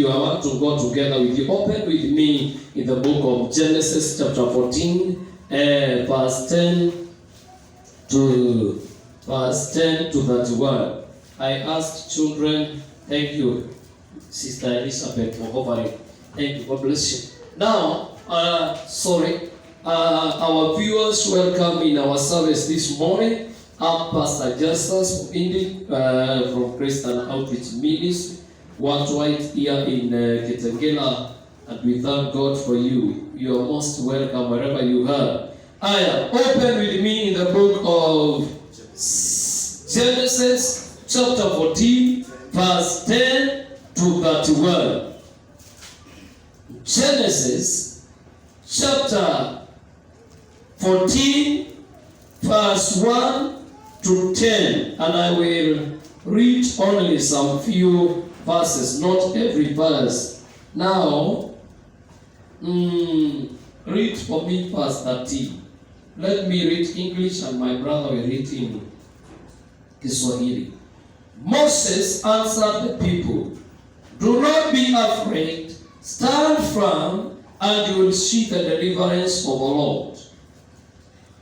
you. I want to go together with you. Open with me in the book of Genesis chapter 14, verse 10 to 31. I asked children, thank you, Sister Elizabeth, for offering. Thank you, God bless you. Now, our viewers, welcome in our service this morning. I'm Pastor Justus Indi from Christian Outreach Ministry, worldwide here in Kitengela, and we thank God for you. You are most welcome wherever you are. Open with me in the book of Genesis chapter 14, verse 10 to 31. Genesis chapter 14, verse 1 to 10, and I will read only some few verses, not every verse. Now, read for me verse 13. Let me read English and my brother will read in Kiswahili. Moses answered the people, "Do not be afraid, stand firm, and you will see the deliverance of the Lord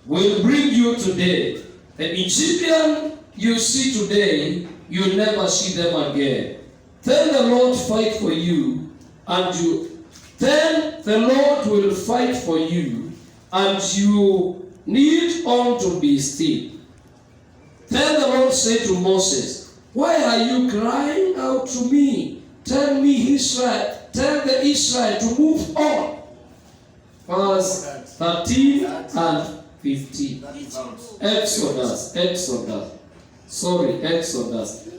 will bring you today. The Egyptian you see today, you'll never see them again. Then the Lord fight for you, and then the Lord will fight for you, and you need only to be still." Then the Lord said to Moses, "Why are you crying out to me? Tell the Israel to move on." Verse 13 and 15. Exodus.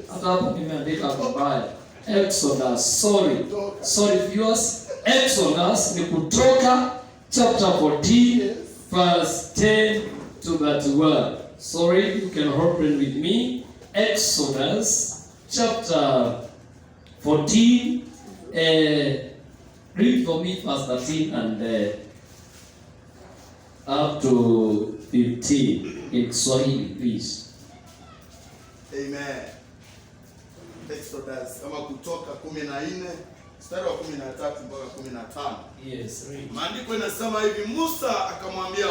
Hata hapo nimeandika vibaya. Sorry viewers. Exodus ni Kutoka chapter 14 verse 10 to 31. Sorry, you can open with me. Exodus chapter 14, read for me verse 13 and up to 15 in Swahili, please. Amen. Exodus kama Kutoka 14 mstari wa 13 mpaka 15. Yes, read. Maandiko inasema hivi, Musa akawaambia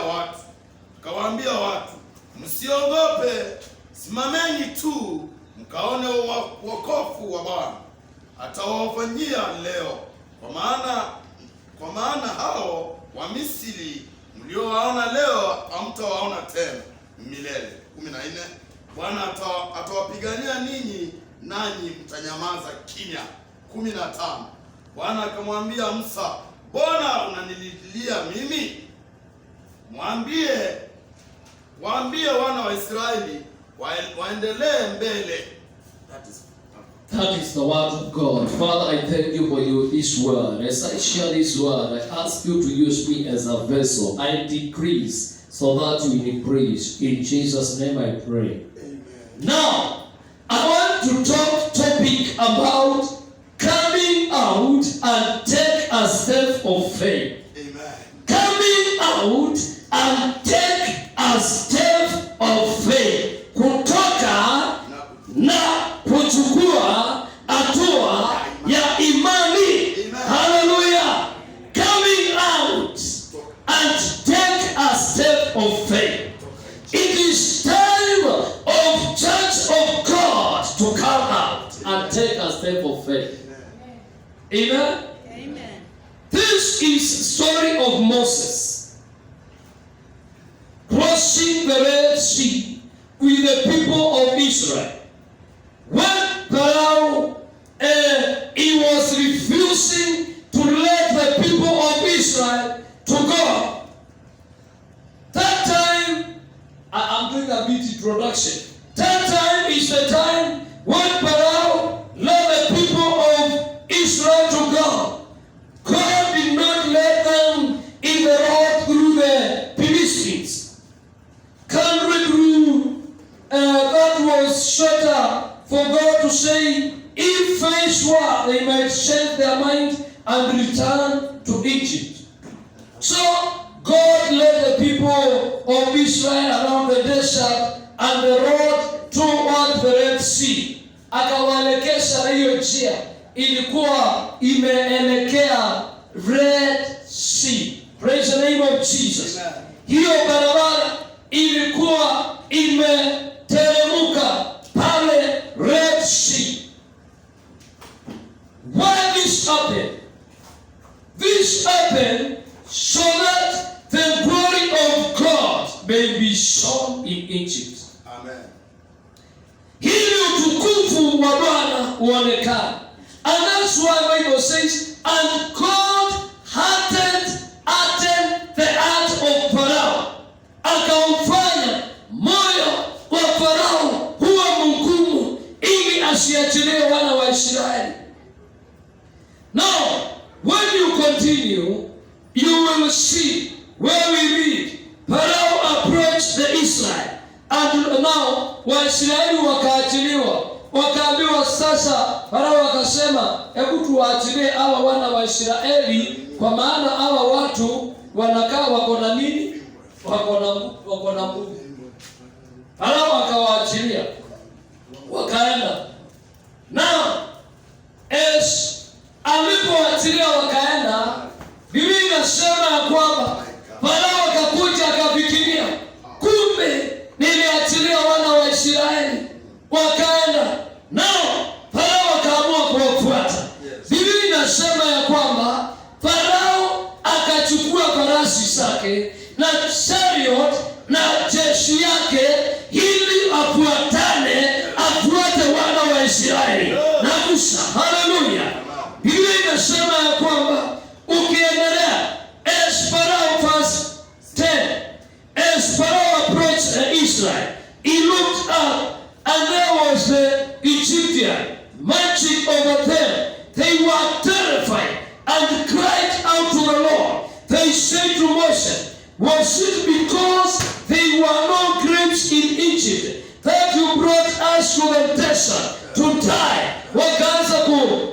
watu, "Msiogope, simameni tu mkaone wokovu wa Bwana atawafanyia leo, kwa maana hao wa Misri mliowaona leo hamtawaona tena milele." 14. Bwana atawapigania ninyi, nanyi mtanyamaza kimya. 15. Bwana akamwambia Musa, "Mbona unanililia mimi? Waambie wana wa Israeli waendelee mbele." That is the word of God. Father, I thank you for this word. As I share this word, I ask you to use me as a vessel. I decrease so that you increase. In Jesus' name I pray. Amen. Now, I want to topic about coming out and take a step of faith. Amen. Coming out and take a step of faith. Kutoka na kuchukua hatua ya imani. Hallelujah. Coming out and take a step of faith. It is time of Church of God to come out and take a step of faith. Amen. Amen. This is story of Moses crossing the Red Sea with the people of Israel. When Pharaoh he was refusing to let the people of Israel to go. That time, I'm doing a bit introduction. That time is the time when Pharaoh let the people of Israel to go. God did not let them in the road through the Philistines. Country through that was shorter for God to say, if faced war, they might change their mind and return to Egypt. So God led the people of Israel around the desert and the road toward the Red Sea. Akawaelekesha na hiyo njia ilikuwa imeelekea Red Sea. Praise the name of Jesus. Hiyo barabara ilikuwa imeteremka pale Red Sea. Why this happened? This happened so that the glory of God may be shown in Egypt. Amen. Ili utukufu wa Bwana uonekane. And that's why Bible says, and God hardened the heart of Pharaoh. Akaufanya moyo wa Farao huwa mgumu ili asiachilie wana wa Israeli. Now, when you continue, you will see where we read, Pharaoh approached the Israel. And now, Waisraeli wakaachiliwa. Wakaambiwa sasa, Farao akasema, hebu tuwaachilie hawa wana wa Israeli, kwa maana hawa watu wanakaa wako na nini? Wako na Mungu. Farao akawaachilia. Wakaenda. Now, as alipoachilia wakaenda, Biblia inasema ya kwamba Farao akakuja akafikiria, kumbe niliachilia wana wa Israeli wakaenda. Nao Farao akaamua kuwafuata. Biblia inasema ya kwamba Farao akachukua farasi zake na chariot na jeshi yake ili afuate wana wa Israeli na Musa. Haleluya. Biblia inasema ya kwamba ukiendelea, as Pharaoh verse 10, as Pharaoh approached Israel, he looked up and there was the Egyptian marching over them. They were terrified and cried out to the Lord. They said to Moses, was it because there were no grapes in Egypt that you brought us to the desert to die? Wakaanza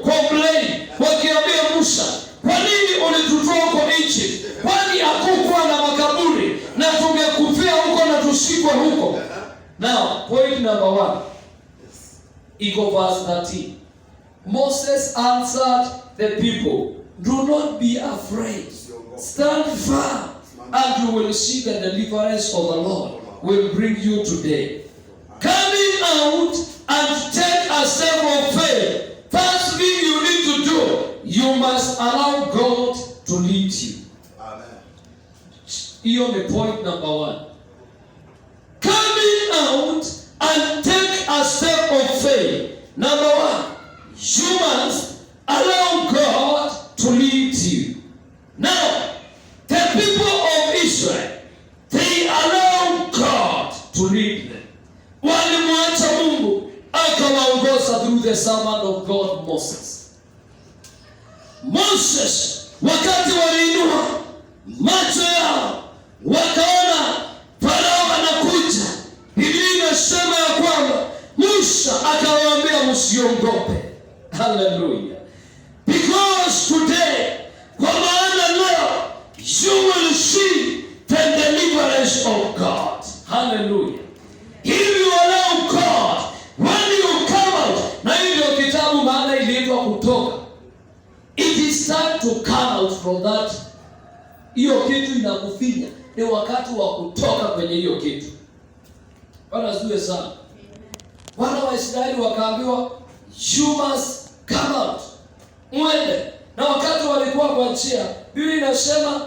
complain, wakiambia Musa, kwa nini ulitutoa huko Egypt? Kwani hakukuwa na makaburi na tungekufia huko na tusikwe huko? Now, point number 1. Iko verse 13. Moses answered the people, do not be afraid. Stand firm, and you will see the deliverance of the Lord will bring you today. Coming out and take a step of faith. First thing you need to do, you must allow God to lead you. Amen. Hiyo ni point number 1. Coming out and take a step of faith. Number 1, you must allow God to lead you. Now, the people of Israel, they allow God to lead them. Walimwacha Mungu akawaongoza through the servant of God, Moses. Moses, wakati waliinua macho yao, wakaona Farao anakuja. Biblia inasema ya kwamba Musa akawaambia msiogope. Hallelujah. Because today, kwa maana leo, you will see the deliverance of God. Hallelujah. If you allow God, when you come out, na hivyo kitabu maana iliitwa Kutoka. It is time to come out from that. Hiyo kitu inakufinya. Ni wakati wa kutoka kwenye hiyo kitu. Bwana asifiwe sana. Wana wa Israeli wakaambiwa, you must come out. Mwende. Na wakati walikuwa kwa njia, Biblia inasema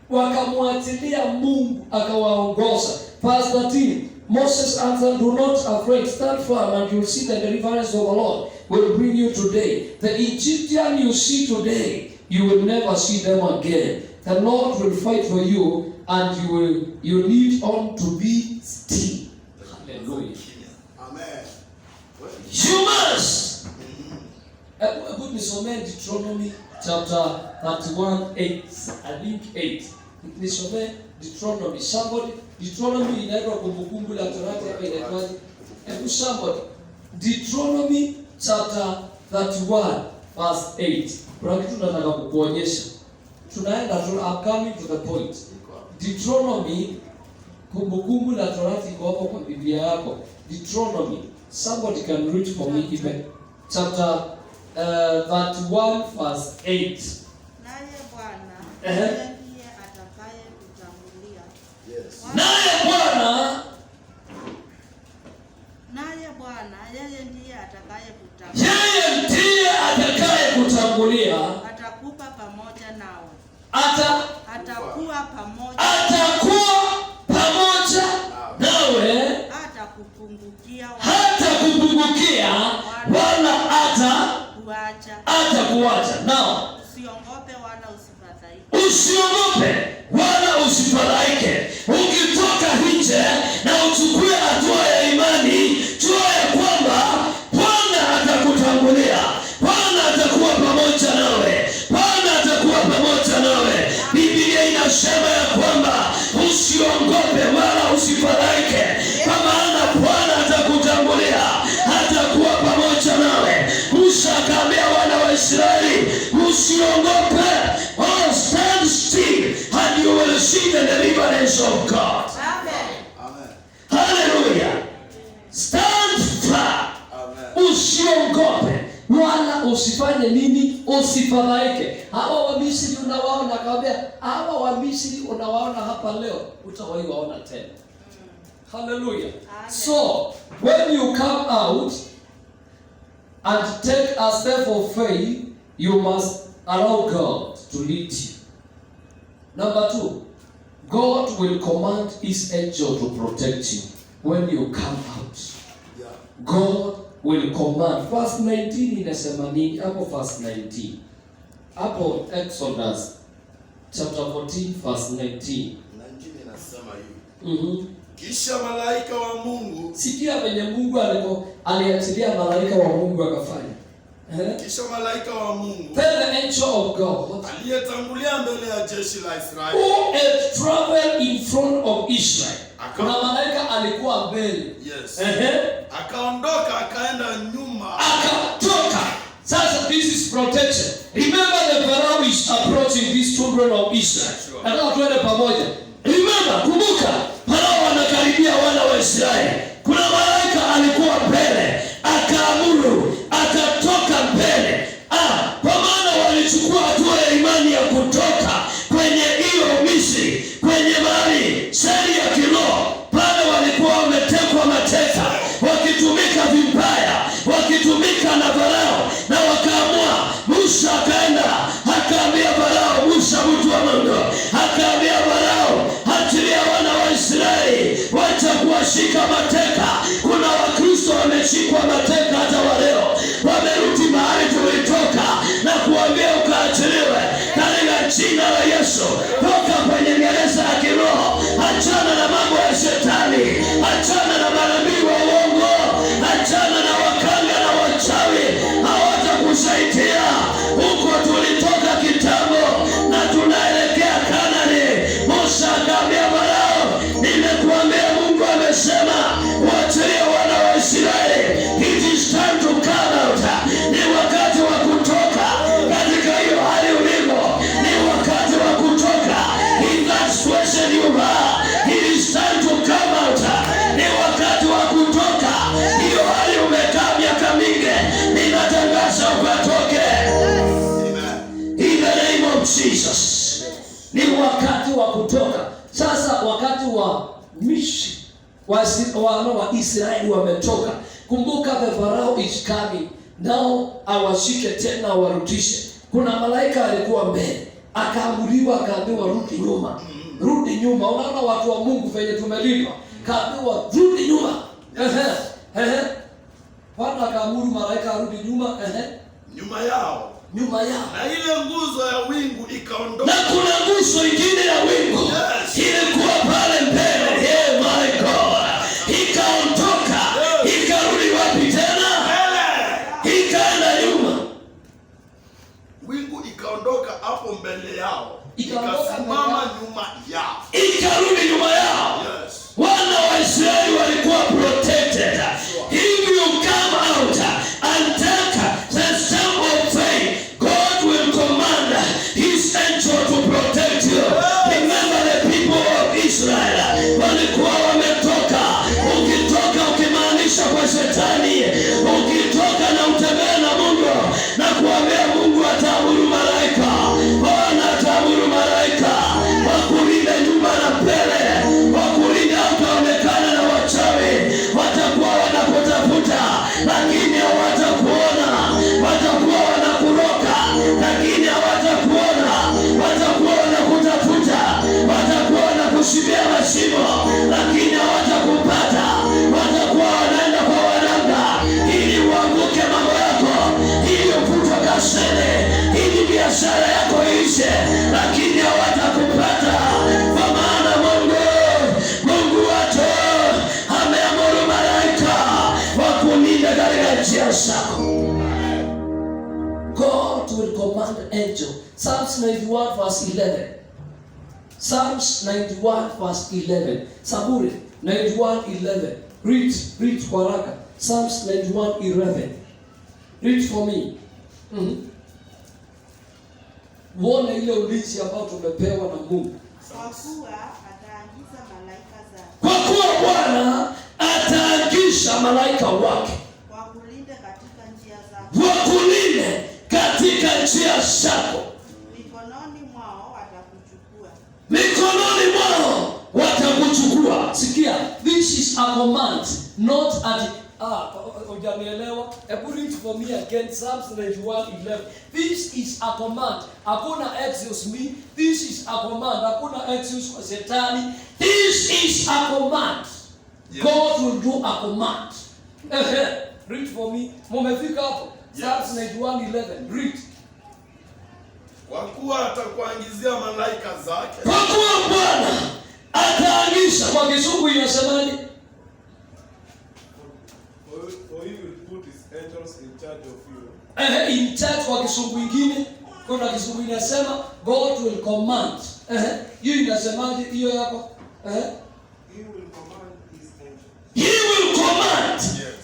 wakamwatilia Mungu akawaongoza. Verse 13, Moses answered, do not afraid, stand firm, and you will see the deliverance of the Lord will bring you today. The Egyptian you see today, you will never see them again. The Lord will fight for you, and you need on to be still. Hallelujah. Amen. You must. Hebu nisomee Deuteronomy chapter 31:8. I think 8. Nisomee Deuteronomy. Somebody, Deuteronomy inaitwa Kumbukumbu la Torati hapa inaitwaje? Hebu somebody. Deuteronomy chapter 31 verse 8. Kuna kitu nataka kukuonyesha. Tunaenda I'm coming to the point. Deuteronomy, Kumbukumbu la Torati iko hapo kwa Biblia yako. Deuteronomy. Somebody can read for me even chapter 31 verse 8. Naye Bwana Ehe. ndiye atakaye kutangulia. Yes. Naye Bwana Yeye ndiye atakaye kutangulia. yeye ndiye atakaye kutangulia. Atakupa pamoja nawe. Atakuwa pamoja nawe. Hatakupungukia wala hatakuacha. Nao usiogope wala usifadhaike. Ukitoka nje na uchukue hatua ya imani, jua ya kwamba Bwana atakutangulia. Bwana atakuwa pamoja nawe. Bwana atakuwa pamoja nawe. Biblia inasema ya kwamba usiogope wala usifadhaike, kwa maana Bwana atakutangulia, atakuwa pamoja nawe. Musa akaambia wana wa Israeli, usiogope, oh, stand still and you will see the deliverance of God. Amen. Hallelujah. Stand firm. Amen. Usiogope wala usifanye nini? Usifadhaike. Hawa wa Misri unawaona, akamwambia hawa wa Misri unawaona hapa leo, utawahi waona tena. Hallelujah. So when you come out and take a step of faith, you must allow God to lead you. Number 2, God will command his angel to protect you when you come out. Yeah. God will command. Verse 19 inasema nini? Hapo verse 19. Hapo Exodus chapter 14 verse 19. 19 inasema hivi. Kisha malaika wa Mungu. Sikia venye Mungu aliachilia malaika wa Mungu akafanya. Kisha malaika wa Mungu. Then the angel of God aliyetangulia mbele ya jeshi la Israeli. Who had traveled in front of Israel. Kuna malaika alikuwa mbele. Yes. Akaondoka akaenda nyuma. Akatoka. Sasa this is protection. Remember the Pharaoh is approaching these children of Israel. Nataka tuende pamoja. Remember, kumbuka, Farao anakaribia wana wa Israeli. Kuna malaika alikuwa mbele, akaamuru, akatoka mbele. Kwa maana walichukua hatua ya imani ya kutoka kwenye hiyo Misri, kwenye mahali seri ya kiroho. Pale walikuwa wametekwa mateka, wakitumika vibaya, wakitumika na Farao, na wakaamua. Musa akaenda, akaambia Farao, Musa mtu wa Mungu, akaambia Farao, achilia wana wa Israeli, wacha kuwashika mateka. Kuna Wakristo wameshikwa mateka hata wa leo, wamerudi mahali tulitoka, na kuambia ukaachiliwe katika jina la Yesu. Toka kwenye gereza ya kiroho, achana na mambo ya shetani, achana na manabii wa uongo, achana na wakanga na wachawi, hawatakusaidia. Huko tulitoka kitambo na tunaelekea Kanaani. Musa akaambia Farao, nimekuambia Mungu amesema waachilie wana wa Israeli. It is time to come out. Ni wakati wa kutoka katika hiyo hali ulipo. Ni wakati wa kutoka in that situation you are. It is time to come out. Ni wakati wa kutoka hiyo hali umekaa miaka mingi. Ninatangaza ukatoke. In the name of Jesus. Ni wakati wa kutoka. Sasa wakati wa Misri, wa Israeli wametoka. Kumbuka the Pharaoh is coming. Nao awashike tena warudishe. Kuna malaika alikuwa mbele, akaamuriwa, akaambiwa rudi nyuma. Rudi nyuma. Unaona watu wa Mungu venye tumelindwa. Kaambiwa rudi nyuma. Bwana akaamuru malaika arudi nyuma. Nyuma yao. Na ile nguzo ya wingu ikaondoka. Na kuna nguzo ingine ya wingu. Yes. Ilikuwa pale mbele. Hey my God. Ikaondoka. Ikarudi wapi tena? Ikaenda nyuma. Wingu ikaondoka hapo mbele yao. Ikaondoka Ikasimama nyuma yao. Ikarudi nyuma yao. Yes. Wana wa Israeli walikuwa protected. If you come out and take the step of faith, God will command his angel to protect you. Remember the people of Israel walikuwa wametoka. Ukitoka ukimaanisha kwa shetani, ukitoka na utembea na Mungu, na wakulishe, lakini hawatakupata, kwa maana Mungu wetu ameamuru malaika wakulinda katika njia zako. God will command angel. Psalms 91 verse 11. Psalms 91 verse 11. Zaburi 91:11. Read kwa haraka. Psalms 91:11. Read for me. Uone ile ulinzi ambao tumepewa na Mungu. Kwa kuwa ataagiza malaika zake. Kwa kuwa Bwana ataagiza malaika wake Wakulinde katika njia zako. Wakulinde katika njia zako. Mikononi mwao watakuchukua. Mikononi mwao watakuchukua. Sikia, this is a command, not at hujanielewa. Hebu read for me again Psalms 91:11. This is a command. Hakuna excuse me. This is a command. Hakuna excuse kwa shetani. This is a command. Yes. God will do a command. Read for me. Mumefika hapo? Yes. Psalms 91:11. Read. Kwa kuwa atakuangizia malaika zake. Kwa kuwa Bwana ataagiza. Kwa Kizungu inasemaje? For he will put his angels in charge of you. In charge kwa Kizungu kingine, kuna Kizungu inasema God will command. Hiyo inasemaje hiyo yako? He will command his angels. He will command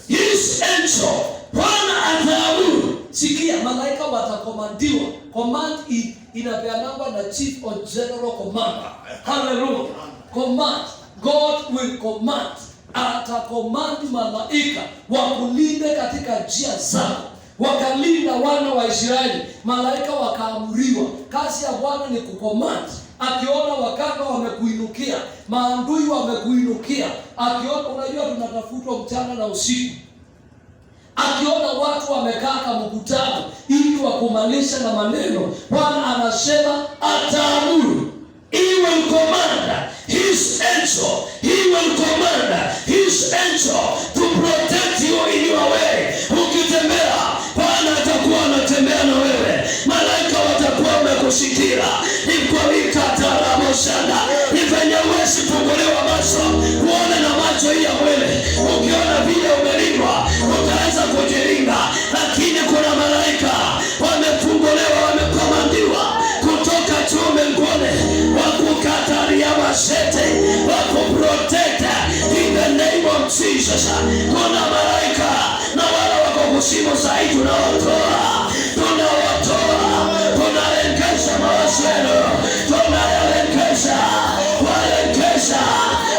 his angel. Bwana ataamuru. Sikia, malaika watakomandiwa. Command inapeanwa na chief or general commander. Hallelujah. Command. God will command. Atakomandi malaika wakulinde katika njia zako. Wakalinda wana wa Israeli. Malaika wakaamuriwa. Kazi ya Bwana ni kucommand. Akiona wakaka wamekuinukia, maandui wamekuinukia, akiona, unajua tunatafutwa mchana na usiku. Akiona watu wamekaa kama mkutano ili wakumalisha na maneno, Bwana anasema ataamuru. He will command his angel. He will command his angel to protect you in your way. Ukitembea, Bwana atakuwa anatembea na wewe. Malaika watakuwa wamekushikira. Ikataramoshana. Ifanye uwezi funguliwa macho, uone na macho hii ya mwili. Ukiona vile umelindwa, utaweza kujilinda. Lakini kuna malaika wamefunguliwa, wamekomandiwa kutoka juu mbinguni, wakukataria mashete, wakuprotect in the name of Jesus. Kuna malaika na wala wako kusimu zaidi tunawatoa, tunalengesha mawasiliano, tunalengesha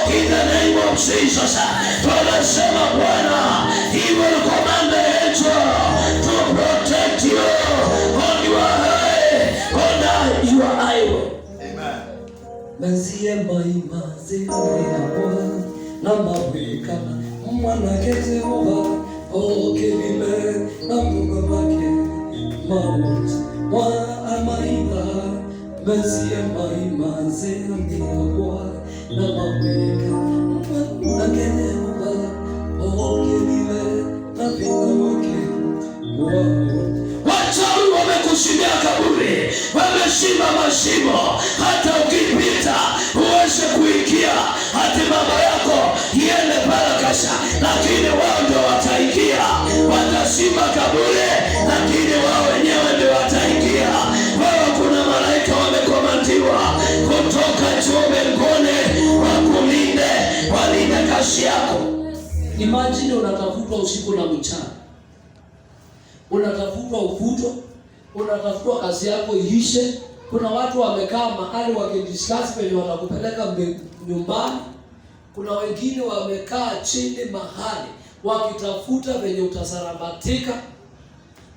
in the name of Jesus. Tunasema Bwana, he will command the angel to protect you on your highway. Amen. Mazie maimaze kwa na maweka mwana kete oba okelile na mungu wake maut wa amaila. Mazie maimaze kwa na maweka mwana kete oba okelile na mungu wake maut. Wachawi wamekushindia kaburi, wameshimba mashimo, hata ukipita uweze kuingia, hata baba yako iende parakasha, lakini wao ndio wataingia. Watashimba kaburi, lakini wao wenyewe ndio wataingia. Wao kuna malaika wamekomandiwa kutoka juu mbinguni wakulinde, walinde kazi yako. Imagine unatafutwa usiku na mchana. Unatafutwa uvuto, unatafutwa kazi yako iishe. Kuna watu wamekaa mahali wakidiscuss penye watakupeleka nyumbani. Kuna wengine wamekaa chini mahali wakitafuta venye utasarabatika.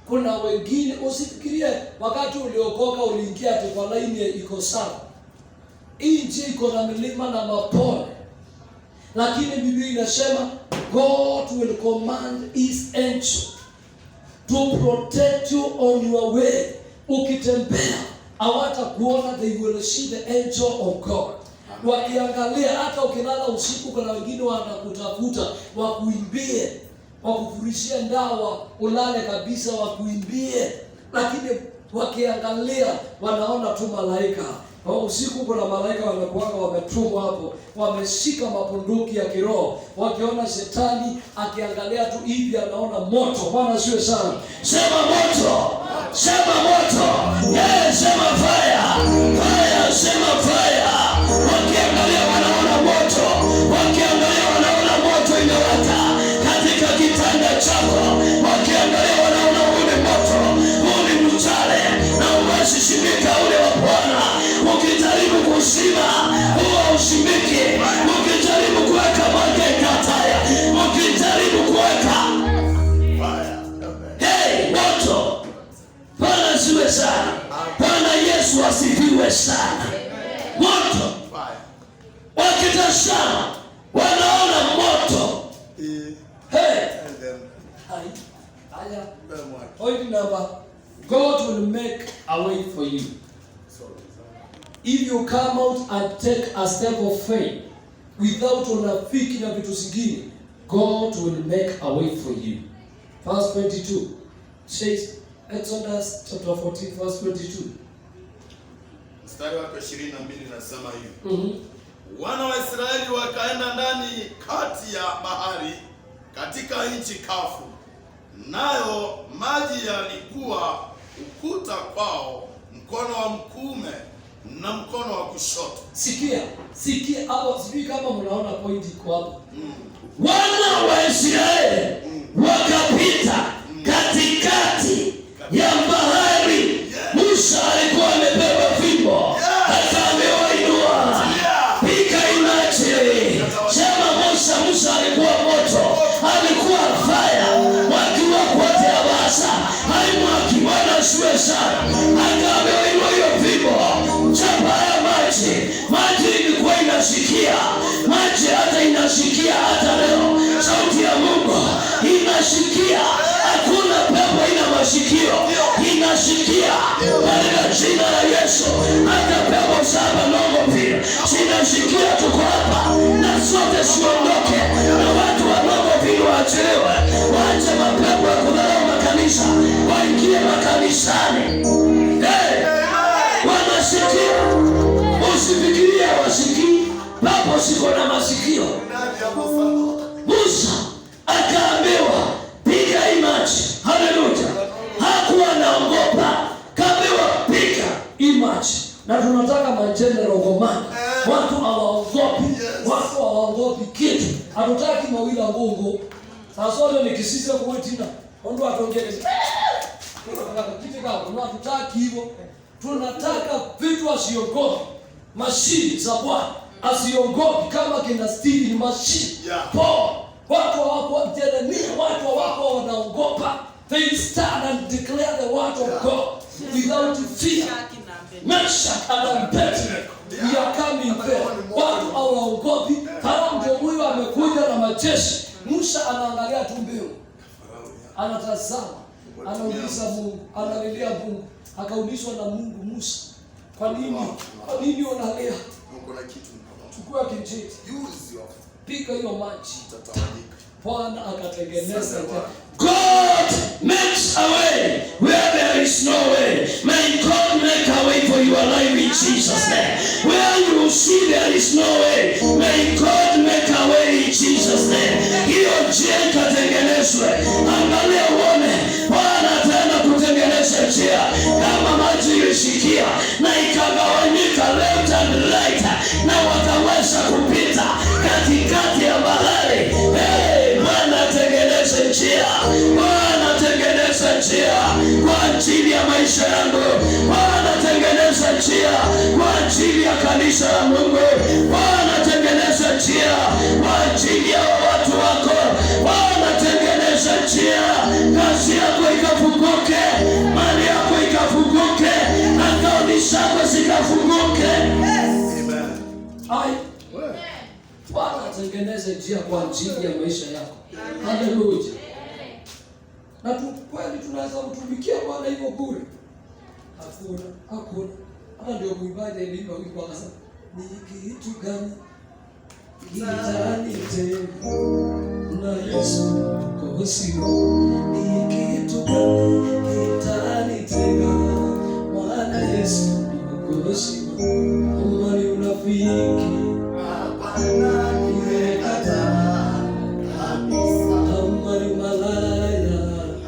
Kuna wengine, usifikirie wakati uliokoka uliingia kwa laini iko sawa. Hii njia iko na milima na mapole. Lakini Biblia inasema God will command his angel to protect you on your way. Ukitembea hawatakuona, they will see the angel of God. Wakiangalia hata ukilala usiku, kuna wengine wanakutafuta wakuimbie, wakufurishie ndawa ulale kabisa, wakuimbie. Lakini wakiangalia wanaona tu malaika. Usiku kuna malaika wanakuanga wametumwa hapo, wameshika mapunduki ya kiroho, wakiona shetani akiangalia tu hivi anaona moto. Bwana asiwe sana. Sema moto, sema moto, sema fire, fire, sema fire. Wakiangalia wanaona moto, wakiangalia wanaona moto inawaka katika kitanda chako, wakiangalia wanaona ule moto, ule mchale na umeshishimika ule wa Bwana. Ukijaribu kusima huwa ushimiki, ukijaribu kuweka makekataya, ukijaribu kuweka moto. Bwana asiwe sana. Bwana Yesu asifiwe sana. Moto wakitazama wanaona moto. Point number, God will make a way for you. If you come out and take a step of faith without unafiki na vitu zingine, God will make a way for you. Verse 22 says, Exodus chapter 14 verse 22. Mstari wa 22 nasema hivi. Wana wa Israeli wakaenda ndani kati ya bahari katika nchi kavu, nayo maji yalikuwa ukuta kwao, mkono wa mkuume na mkono wa kushoto. Sikia hapo, sijui kama mnaona point iko hapo. Wana wa Israeli wakapita katikati ya bahari. Musa alikuwa amebeba fimbo, akaambiwa inua, piga imache. Sema Musa alikuwa moto, alikuwa fire, wakiwa kote Abasa, haimwaki. Bwana asiwe sana. Akaambiwa inua hiyo fimbo, chapa ya maji ilikuwa inasikia, maji hata inasikia hata leo. Sauti ya Mungu inasikia, hakuna pepo ina masikio, inasikia katika jina la Yesu. Hata pepo saba nongo pia zinasikia. Tuko hapa na sote siondoke, na watu wa nongo pia waachiliwe, waache mapepo ya kudharau makanisa, waingie makanisani. Wanasikia, usifikirie wasikii, papo siko na masikio. Musa akaambiwa piga imaji. Haleluya. Hakuwa naogopa, kaambiwa piga imaji. Na tunataka majenero gomani, watu hawaogopi, watu hawaogopi kitu. Hatutaki mawila ngongo. Sasa nikisisa kuwetina ondo atongeze hatutaki hivyo. Tunataka vitu asiogopi, mashini za Bwana asiogopi, kama kina Steve mashini. Watu wako Jeremia, watu wako wanaogopa. They stand and declare the word of God without fear. Meshach and Abednego, we are coming there. Watu hawaogopi. Kama ndio huyo amekuja na majeshi, Musa anaangalia tu mbele, anatazama, anauliza Mungu, analilia Mungu. Akaulizwa na Mungu, Musa, kwa nini unalia? Chukua kijiti, piga hiyo maji, Bwana akatengeneza. God makes a way where there is no way. May God make a way for your life in Jesus' name. Where you see there is no way, may God make a way in Jesus' name. Hiyo njia ikatengenezwe. Angalia uone, Bwana ataenda kutengeneza njia. Kama maji ilishikia na ikagawanyika left and right, na wakaweza kupita katikati ya bahari. Bwana tengeneza njia, Bwana tengeneza njia kwa ajili ya maisha yangu. Bwana tengeneza njia kwa ajili ya kanisa la Mungu. Bwana tengeneza njia kwa ajili ya watu wako. Bwana tengeneza njia, kazi yako ikafunguke, mali yako ikafunguke, akaunti zako zikafunguke. Bwana tengeneza njia kwa ajili ya maisha yako. Haleluya. Na kweli tunaweza kutumikia Bwana hivyo bure? Hakuna. Hata ndio muimbaji aliimba wimbo akasema, ni kitu gani kitanitenga na Yesu kwa sio? Ni kitu gani kitanitenga heshima, kama ni unafiki, hapana nimekataa kabisa. Kama ni malaya,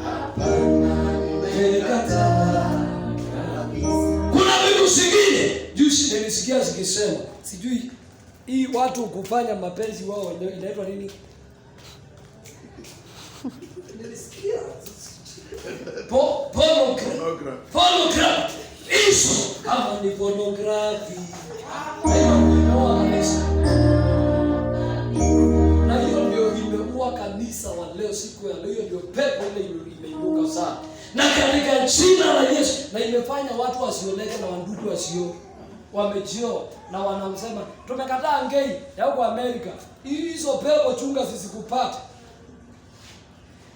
hapana nimekataa kabisa. Kuna vitu zingine juzi nilisikia zikisema, sijui hii watu kufanya mapenzi wao inaitwa nini? Nilisikia pornography. Hizo kama ni pornography. Na hiyo ndio imeua kanisa wa leo siku ya leo, ndio pepo ile imeinuka sana. Na katika jina la Yesu, na imefanya watu wasioleke na wandugu wasio wamejio na wanamsema tumekataa ngei ya huko Amerika. Hizo pepo chunga zisikupate.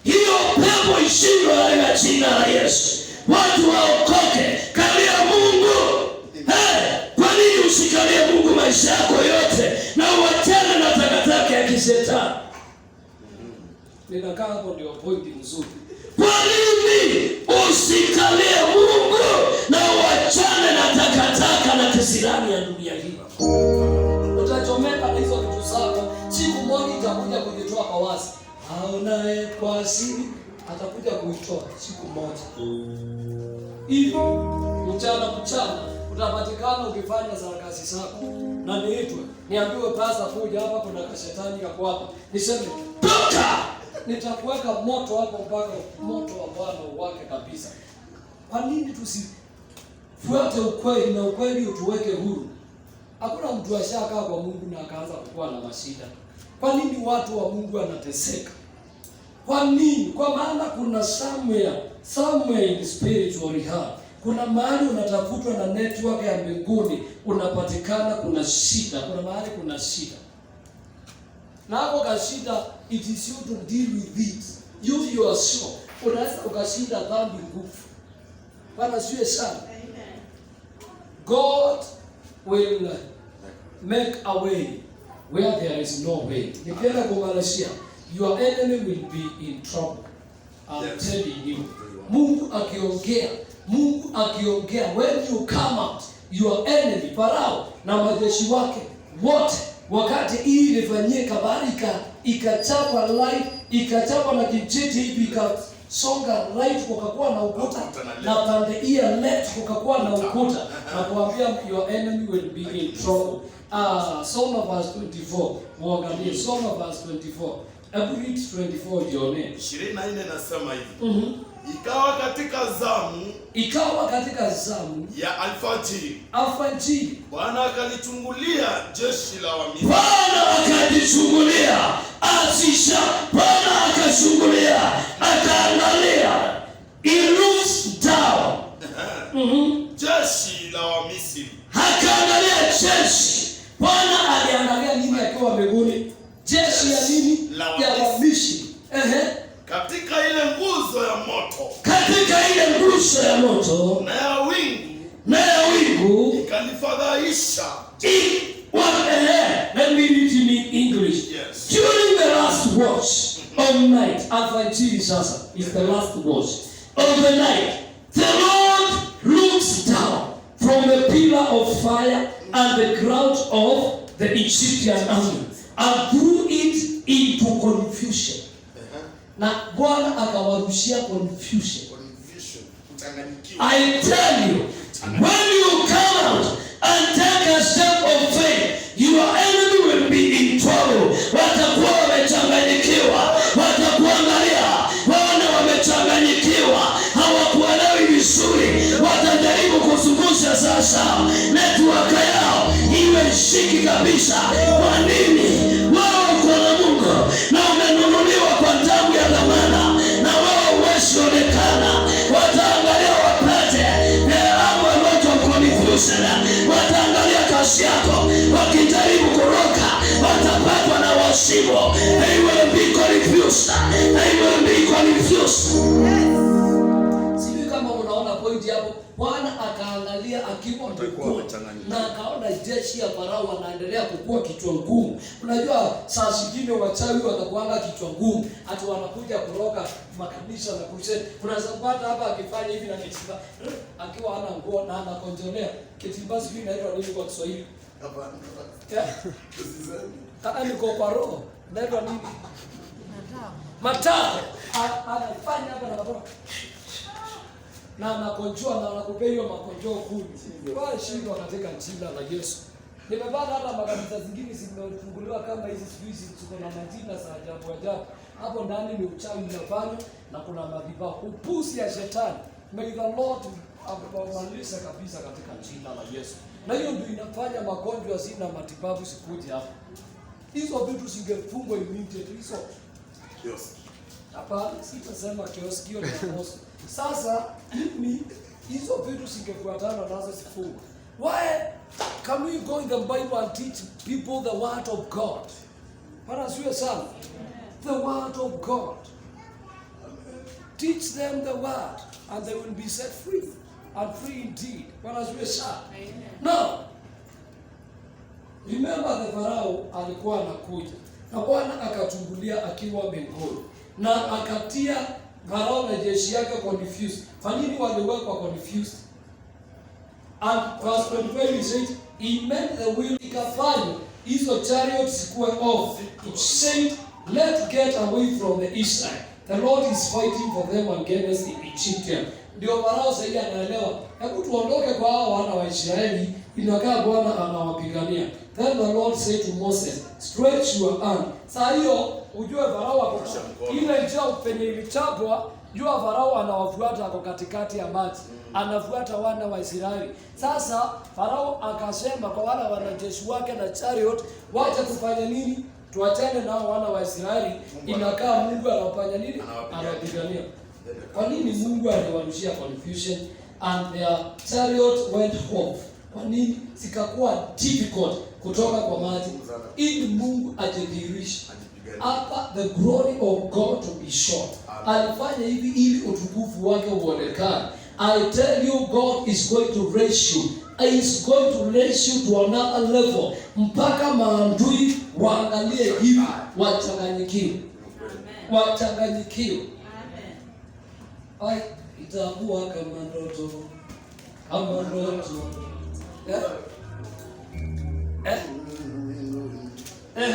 Hiyo pepo ishindwe katika jina la Yesu. Watu waokoke, kalia Mungu. Kwa nini usikalie Mungu maisha yako yote na uachane na takataka ya kishetani? Ninakaa hapo ndio point nzuri. Kwa nini usikalie Mungu na uachane na takataka na kisirani ya dunia hii? Utachomeka na hizo vitu zako, siku moja itakuja kujitoa kwa wazi. Aonaye kwa siri atakuja kuitoa siku moja. Hivi mchana utapatikana ukifanya sarakasi zako na niitwe niambiwe pasa kuja hapa, kuna kashetani kako hapa, niseme toka, nitakuweka moto hapo mpaka moto wa Bwana uwake kabisa. Kwa nini tusifuate ukweli na ukweli utuweke huru? Hakuna mtu ashakaa kwa Mungu na akaanza kukuwa na mashida. Kwa nini watu wa Mungu wanateseka? Kwa nini? Kwa maana kuna somewhere in spiritual rehab. Kuna mahali unatafutwa na network ya mbinguni, unapatikana, kuna shida, kuna mahali kuna shida. Na hapo kwa shida, it is you to deal with it. You are sure. Unaweza ukashinda dhambi nguvu. Bwana siwe sana. God will make a way where there is no way. Nikienda kumalizia, your enemy will be in trouble. I'm telling you. Mungu akiongea, when you come out, your enemy, Farao na majeshi wake wote, wakati hii ilifanyika, habari ikachapa light, ikachapa na kijiti hivi, ikasonga right, kukakuwa na ukuta, na pande hii left kukakuwa na ukuta, na kuambia your enemy will be in trouble. Soma verse 24. Muangalie soma verse 24. Every 24 jione. 24 nasema hivi. Ikawa katika zamu ya alfajiri. Bwana akalichungulia jeshi la Wamisri. Bwana akachungulia, akaangalia. He looks down. Jeshi la Wamisri. Akaangalia jeshi. Bwana aliangalia nini akiwa mbinguni? Jeshi ya nini? Ya Wamisri. Katika ile nguzo ya moto na ya wingu ikanifadhaisha. Let me read in English. Yes. During the last watch of night, alfajiri sasa is the last watch of the night, the Lord looks down from the pillar of fire and the crowd of the Egyptian army and threw it into confusion. Na Bwana akawarushia confusion. I tell you, when you come out and take a step of faith, your enemy will be in trouble. Watakuwa wamechanganyikiwa, watakuangalia, waone wamechanganyikiwa, hawakuelewi vizuri, watajaribu kuzungusha sasa network yao iwe shiki kabisa. Kwa nini? Wao uko na Mungu na umenunuliwa kwa damu ya dhamana, na wao huwezi onekana. Wataangalia wapate wataangalia kazi yako, wakijaribu kuroka watapatwa na wasibo. They will be confused. Sijui kama unaona point hapo. Bwana akaangalia akiwa mbinguni na akaona jeshi ya Farao wanaendelea kukua kichwa ngumu. Unajua saa zingine wachawi wanakuanga kichwa ngumu, hata wanakuja kuroga makanisa na crusade. Unaweza kupata hapa akifanya hivi na kitimba akiwa hana nguo na anakonjolea. Kitimba sijui inaitwa nini kwa Kiswahili? Kama niko kwa roho inaitwa nini? Matao. Anafanya hapa na watoto na anakonjoa na anakupea hiyo makonjoo kumi. Wao shindo katika jina la Yesu. Nimepata hata makanisa zingine zimefunguliwa kama hizi siku hizi tuko na majina za ajabu ajabu. Hapo ndani ni uchawi unafanywa na kuna madhabahu. Upuzi ya shetani. May the Lord amalize kabisa katika jina la Yesu. Na hiyo ndio inafanya magonjwa zina matibabu sikuje hapa. Hizo vitu zingefungwa immediately hizo. Yes. Hapa sitasema kioski hiyo ni mosi. Sasa mimi hizo vitu singefuatana nazo sifungwe. Why can we go in the Bible and teach people the word of God? Para sio sana. The word of God. Teach them the word and they will be set free and free indeed. Para sio sana. Now, remember the Farao alikuwa anakuja. Na Bwana akachungulia akiwa mbinguni na akatia Farao na jeshi yake confused. Kwa nini waliwekwa confused? And verse 25 says, he made the wheel ikafanya hizo chariots zikuwe off. It said, let's get away from the Israel. The Lord is fighting for them against the Egyptians. Ndio Farao sasa anaelewa. Hebu tuondoke kwa hao wana wa Israeli, inakaa Bwana anawapigania. Then the Lord said to Moses, stretch your hand. Sasa hiyo ujue Farao hapo ile njia penye ilichapwa, jua Farao anawafuata hapo katikati ya maji. Anafuata wana wa Israeli. Sasa Farao akasema kwa wale wanajeshi wake na chariot, wacha tufanye nini? Tuachane nao wana wa Israeli. Inakaa Mungu anafanya nini? Anapigania. Kwa nini Mungu aliwarushia confusion and their chariot went off? Kwa nini sikakuwa difficult kutoka kwa maji ili Mungu ajidhihirishe hapa, the glory of God to be shown. Alifanya hivi ili utukufu wake uonekane. I tell you, God is going to raise you. He is going to raise you to another level. Mpaka maadui waangalie hivi, wachanganyikiwe. Wachanganyikiwe. Ai, itakuwa kama ndoto. Kama ndoto. Nani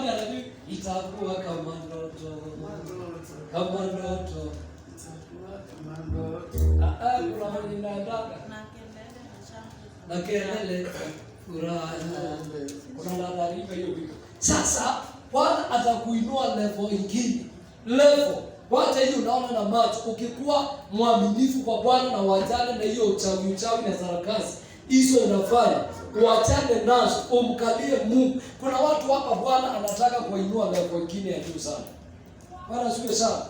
anajua itakuwa kama ndoto. Kama ndoto. Kuna mwenye inaandaka na kelele furaha. Kuna nadharifa hiyo vitu. Sasa Bwana atakuinua level ingine. Level. Wacha hiyo unaona na macho. Ukikuwa mwaminifu kwa Bwana na wajane na hiyo uchawi na sarakasi, hizo unafanya. Uachane nazo, umkalie Mungu. Kuna watu hapa Bwana anataka kuinua level ingine ya juu sana. Bwana siwe sana.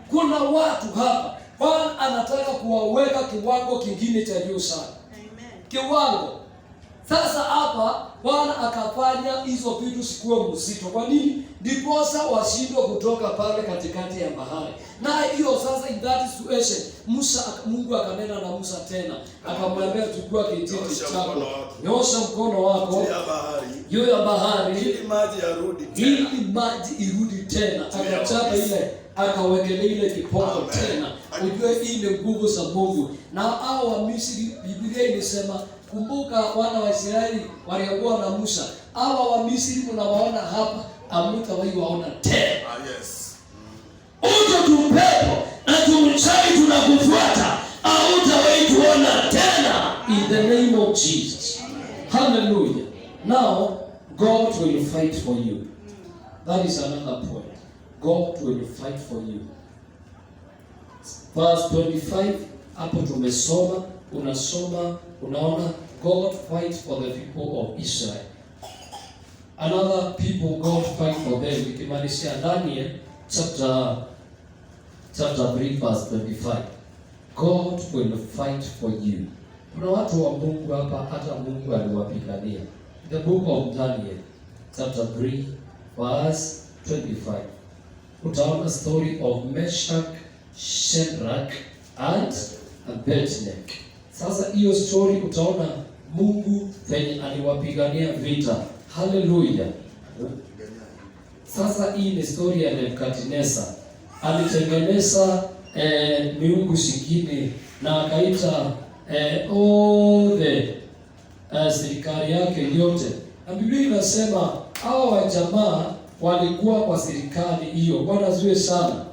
Kuna watu hapa Bwana anataka kuwaweka kiwango kingine cha juu sana. Amen. Kiwango. Sasa hapa Bwana akafanya hizo vitu sikuwe mzito. Kwa nini? Ndiposa washindwe kutoka pale katikati ya bahari. Na hiyo sasa in that situation Mungu akanena na Musa tena. Akamwambia chukua kijiti chako. Nyosha mkono wako juu ya bahari ili maji yarudi tena. Ili maji irudi tena. Akachapa ile akawekelea ile kipoko tena. Ujue ile nguvu za Mungu. Na hao wa Misri Biblia inasema kumbuka wana wa Israeli waliokuwa na Musa. Hawa wa Misri unawaona hapa, hamtawahi waona tena. Yes. Uto tupepo na tumchai tunakufuata, hautawahi tuona tena in the name of Jesus. Hallelujah. Now God will fight for you. That is another point. God will fight for you. Verse 25 hapo tumesoma, unasoma, unaona God fights for the people of Israel. Another people God fight for them. Ikimaanisha Daniel chapter 3 verse 25. God will fight for you. Kuna watu wa Mungu hapa hata Mungu aliwapigania. The book of Daniel chapter 3 verse 25. Utaona story of Meshach, Shadrach and Abednego. Sasa hiyo story utaona Mungu venye aliwapigania vita. Haleluya. Sasa hii ni story ya Nebukadnezar. Alitengeneza miungu zingine na akaita all the serikali yake yote. Na Biblia inasema hao wajamaa walikuwa kwa serikali hiyo. Bwana asifiwe sana.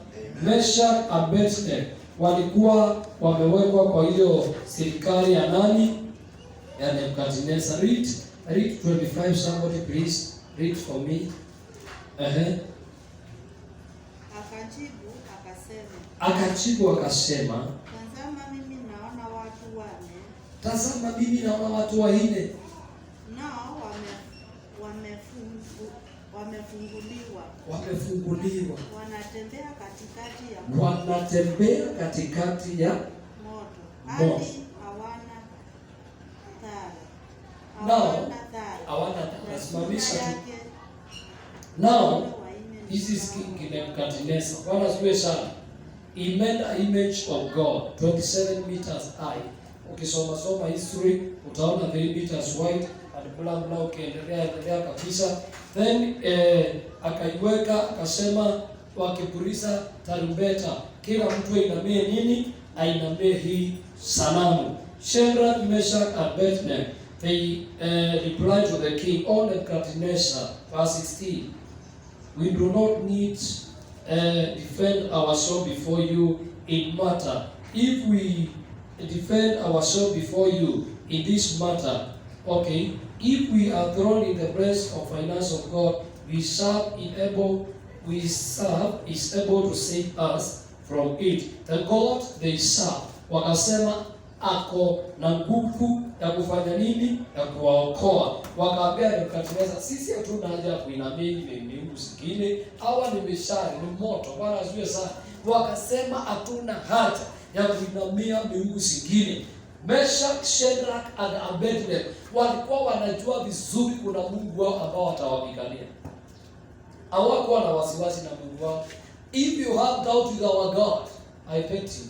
Meshach, Abednego walikuwa wamewekwa kwa hiyo serikali ya nani? Ya Nebukadnezar. Read 25, somebody please read for me. Akajibu akasema, tazama mimi naona watu wanne. Tazama mimi naona watu wanne. Nao wamefunguliwa. Wanatembea katikati ya moto. Hadi hawana taa. Nasimamisha tu. Now, this is King Nebukadnezar. Bwana asifiwe sana. He made an image of God 27 meters high. Ukisoma history utaona 3 meters wide and bla ukiendelea kabisa. Then akaiweka akasema, wakipuliza tarumbeta kila mtu ainamie nini? Ainamie hii sanamu. Shadrach, Meshach and Abednego, they replied to the king, O Nebukadnezar, verse 16, we do not need defend ourselves before you in matter. If we defend ourselves before you in this matter, okay, if we are thrown in the breast of finance of God, we serve is able to save us from it. The God they serve, wakasema ako na nguvu ya kufanya nini? Ya kuwaokoa. Wakaambia Nebukadnezar, sisi hatuna haja ya kuinamia miungu zingine, hawa ni mishale, ni moto. Bwana asifiwe sana. Wakasema hatuna haja ya kuinamia miungu zingine. Meshach, Shadrach and Abednego walikuwa wanajua vizuri kuna Mungu wao ambao watawapigania. Hawakuwa na wasiwasi na Mungu wao. If you have doubt with our God, I bet you,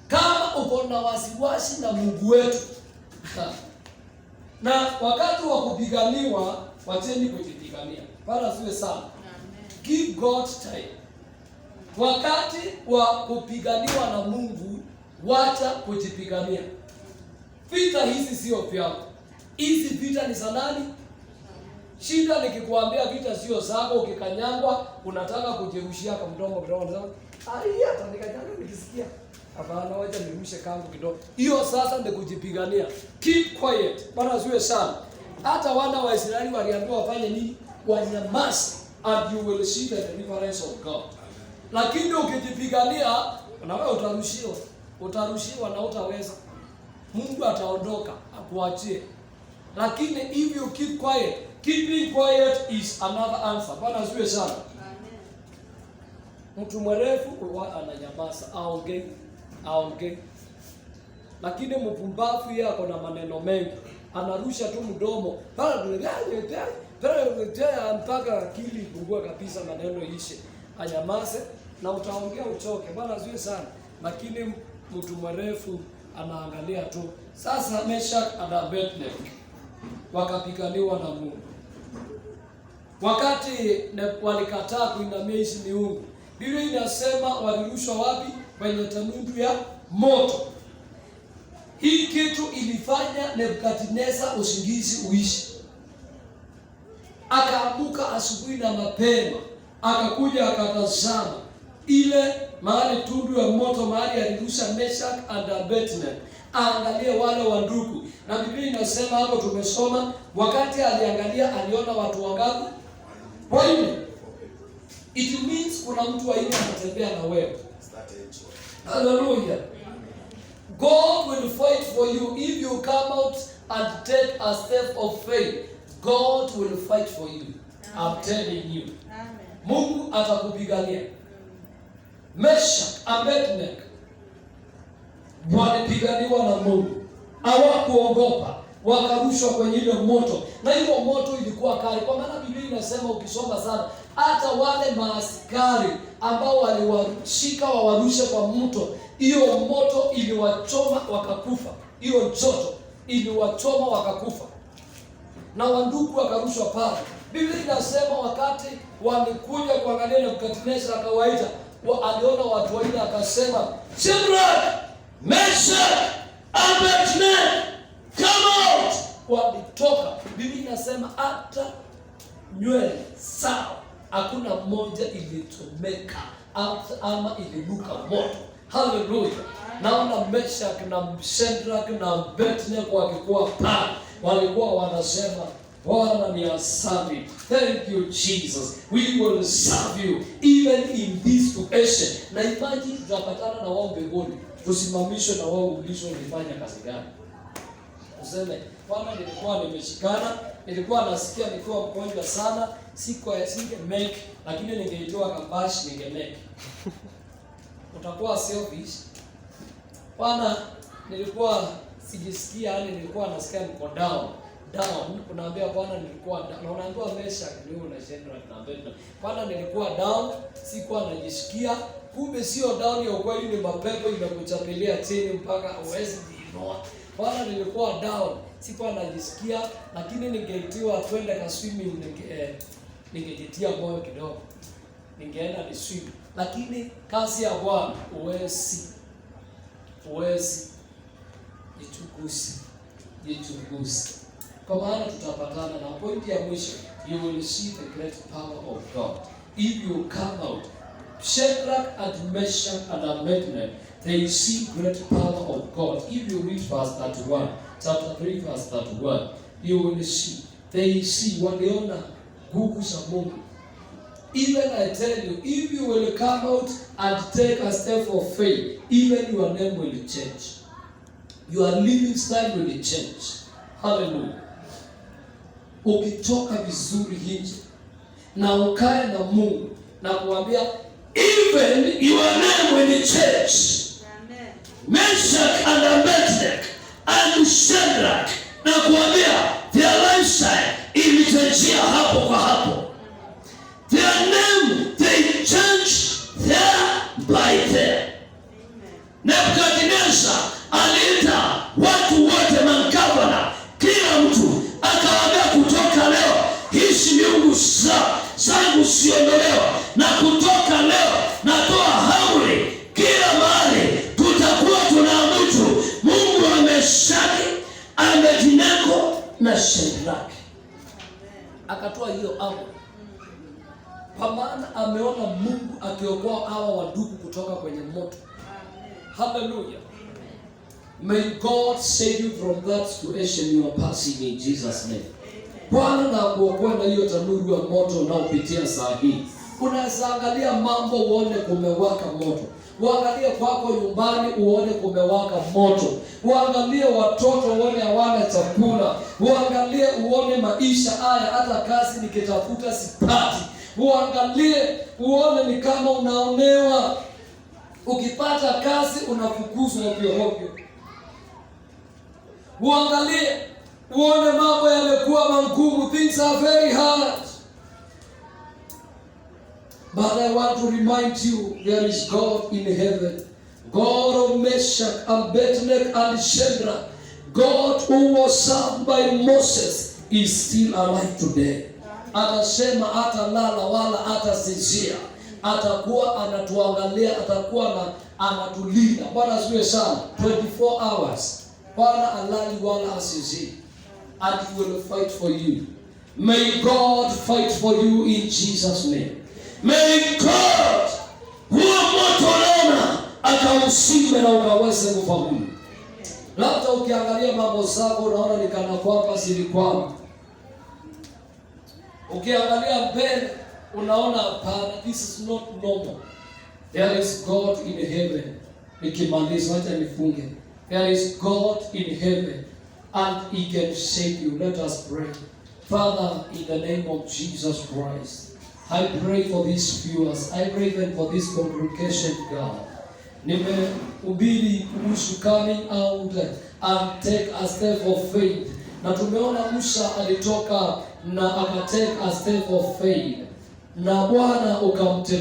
kama uko na wasiwasi na Mungu wetu, na wakati wa kupiganiwa, wacheni kujipigania. Bwana asifiwe sana. Give God time. Wakati wa kupiganiwa na Mungu, wacha kujipigania. Vita hizi sio vyako. Hizi vita ni za nani? Shida nikikwambia vita sio zako, ukikanyangwa unataka kujerushia kwa mdomo kidogo, unasema hata nikanyanga nikisikia. Hapana, wacha nirushe kangu kidogo. Hiyo sasa ndio kujipigania. Keep quiet. Bwana asifiwe sana. Hata wana wa Israeli waliambiwa wafanye nini? Wanyamaze, and you will see the deliverance of God. Lakini ukijipigania na wewe utarushiwa na utaweza. Mungu ataondoka akuachie. Lakini if you keep quiet, keeping quiet is another answer. Bwana asifiwe sana. Mtu mwerefu ananyamaza, aongee. Lakini mpumbavu yeye ako na maneno mengi, anarusha tu mdomo. Mpaka akili ipungue kabisa, maneno ishe. Anyamaze na utaongea uchoke. Bwana asifiwe sana. Lakini mtu mwerefu anaangalia tu. Sasa Meshach and Abednego wakapiganiwa na Mungu. Wakati walikataa kuinamia hizi miungu, Biblia inasema walirushwa wapi? Kwenye tanuru ya moto. Hii kitu ilifanya Nebukadnezar usingizi uishi. Akaamuka asubuhi na mapema, akakuja akatazama ile mahali tundu ya moto, mahali alirusha Meshach and Abednego. Aangalie wale wandugu. Na Biblia inasema hapo, tumesoma, wakati aliangalia aliona watu wangapi? Wanne. It means kuna mtu wanne anatembea na wewe. Hallelujah. God will fight for you if you come out and take a step of faith. God will fight for you. I'm telling you. Amen. Mungu atakupigania. Meshach, Abednego walipiganiwa na Mungu. Hawakuogopa, wakarushwa kwenye ile moto. Na hiyo moto ilikuwa kali. Kwa maana Biblia inasema, ukisoma sana, hata wale maaskari ambao waliwashika wawarushe kwa moto, hiyo moto iliwachoma wakakufa. hiyo joto iliwachoma wakakufa, na wandugu wakarushwa pale. Biblia inasema wakati walikuja kuangalia Nebukadneza akawaita, aliona watu waina, akasema Shadrach, Meshach, Abednego, come out. Walitoka. Biblia inasema hata nywele sawa hakuna moja ilichomeka ama ilinuka moto. Haleluya. Naona Meshach na Shadrach na Abednego wakikuwa pale, walikuwa wanasema Bwana ni asante. Thank you Jesus. We will serve you even in this situation. Na imagine tutapatana na wao mbinguni, tusimamishwe na wao ulishwe ulifanya kazi gani? Useme Bwana, nilikuwa nimeshikana, nilikuwa nasikia nikiwa mgonjwa sana, singe make, lakini ningeitoa kabashi ninge make. Utakuwa selfish. Bwana, nilikuwa sijisikia, yani nilikuwa nasikia niko down. Unaambia Bwana nilikuwa down. Na unaambiwa Meshach ndio na Shadrach na Abednego. Bwana nilikuwa down, sikuwa najisikia. Kumbe sio down ya ukweli, ni mapepo imekuchapelia chini mpaka huwezi kuinua. Bwana nilikuwa down, sikuwa najisikia, lakini ningeitiwa twende ka swimming, ningejitia moyo kidogo. Ningeenda ni swim. Lakini kazi ya Bwana huwezi jichunguzi. Kwa maana tutapatana na pointi ya mwisho, you will see the great power of God if you come out. Shadrach and Meshach and Abednego, they see great power of God. If you read verse 31, chapter 3 verse 31, you will see, they see, waliona nguvu za Mungu. Even I tell you, if you will come out and take a step of faith, even your name will change. Your living style will change. Hallelujah. Ukitoka vizuri nje na ukae na Mungu na kuambia even your name will change. Amen. Meshach and Abednego and Shadrach, na kuambia their lifestyle ilichangia hapo kwa hapo. Their name they change there by there. Nebukadneza aliita watu wote, magavana, kila mtu, akawaambia kutoka leo hizi miungu zangu siondolewa, na kutoka leo natoa amri kila mahali tutakuwa tunaabudu Mungu wa Meshach, Abednego na Shadrach. Akatoa hiyo amri kwa maana ameona Mungu akiokoa hawa wadugu kutoka kwenye moto. Hallelujah. May God save you from that situation you are passing in Jesus' name. Bwana na kuokoa na hiyo tanuru ya moto unaopitia saa hii. Unaweza angalia mambo uone kumewaka moto. Uangalie kwako nyumbani uone kumewaka moto. Uangalie watoto uone hawana chakula. Uangalie uone maisha haya, hata kazi nikitafuta sipati. Uangalie uone ni kama unaonewa. Ukipata kazi unafukuzwa ovyo ovyo. Uangalie uone mambo yamekuwa magumu. Things are very hard. But I want to remind you, there is God in heaven. God of Meshach, Abednego and Shadrach. God who was served by Moses is still alive today. Anasema hata lala wala hata sinzia. Atakuwa anatuangalia, atakuwa anatulinda. Bwana asifiwe sana. 24 hours. Bwana alali wala asinzia. And he will fight for you. May God fight for you in Jesus' name. May God huo moto unaona akausime na ukaweze kufaulu. Labda ukiangalia mambo zako unaona ni kana kwamba zilikwama. Ukiangalia mbele unaona hapana, this is not normal. There is God in heaven. Nikimaliza acha nifunge. There is God in heaven and he can save you. Let us pray. Father, in the name of Jesus Christ, I pray for these viewers. I pray even for this congregation, God. Nimehubiri kuhusu coming out and take a step of faith. Na tumeona Musa alitoka na akatake a step of faith. Na Bwana ukamte